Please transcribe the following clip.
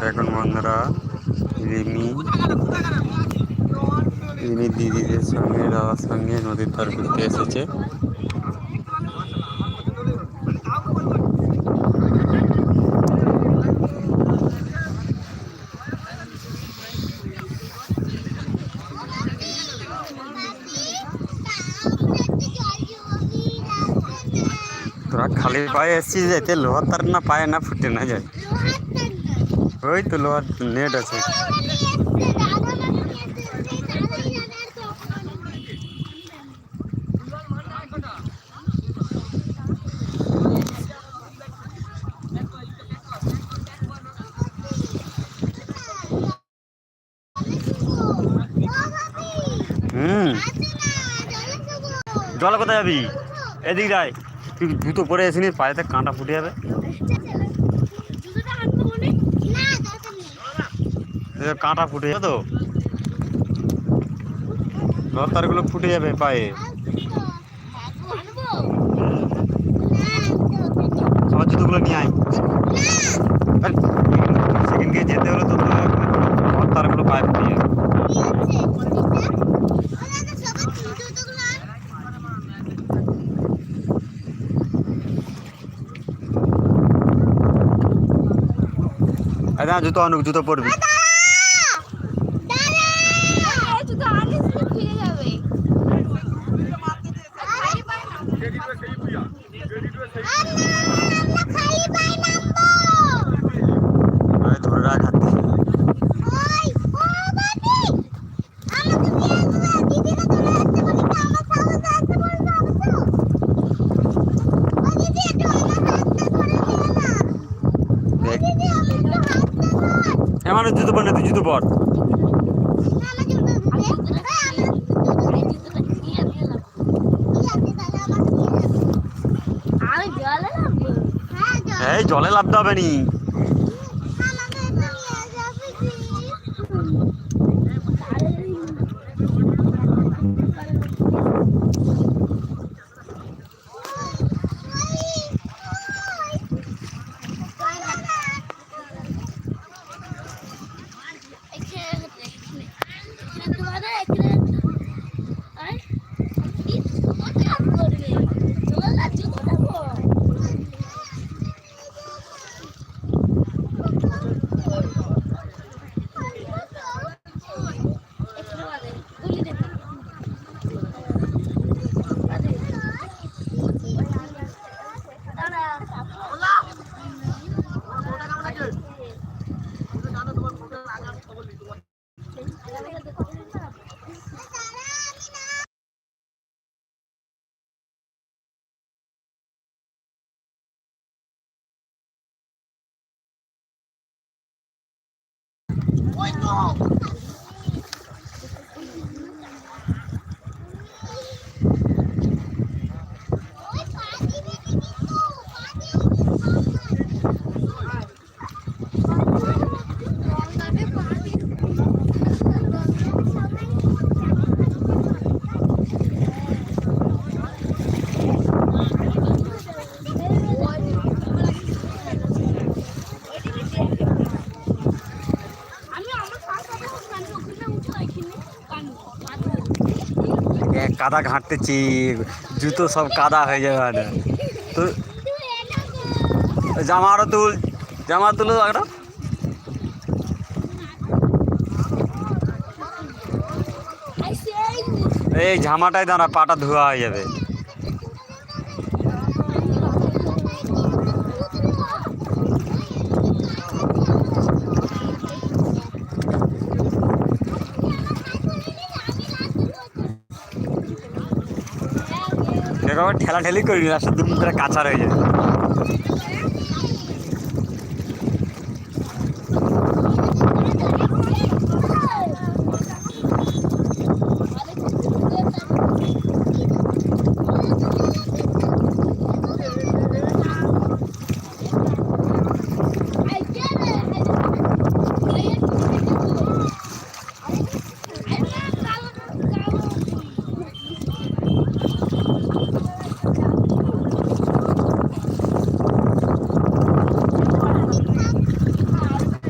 এখন বন্ধুরা রিমি রিমি দিদিদের সঙ্গে দাদার সঙ্গে নদীর পার ঘুরতে এসেছে। তোরা খালি পায়ে এসছিস, যেতে লোহার তার না পায়ে না ফুটে না যায়। ওই তো লোহার নেট আছে। জলে কোথায় যাবি? এদিক যাই, তুই জুতো পরে আসিনি, পায়েতে কাঁটা ফুটে যাবে। কাঁটা ফুটে যাবে তো, লতারগুলো ফুটে যাবে পায়ে। সবার জুতোগুলো নিয়ে আয়, সেখানকে যেতে হলে তো লতারগুলো পায়ে ফুটে যাবে। জুতো আনুক, জুতো পরবি। ধরে রাখ হাতে। মানুষ জুতো পর না, তুই জুতো পর। এই জলে লাভতে হবে নি। কাদা ঘাঁটতেছি, জুতো সব কাদা হয়ে যাবে। তো জামা আরো তুল, জামা তুলো একটা। এই জামাটাই দাঁড়া, পাটা ধোয়া হয়ে যাবে। ঠেলা ঠেলি করি, রাস্তা দুম করে কাঁচা হয়ে যাবে।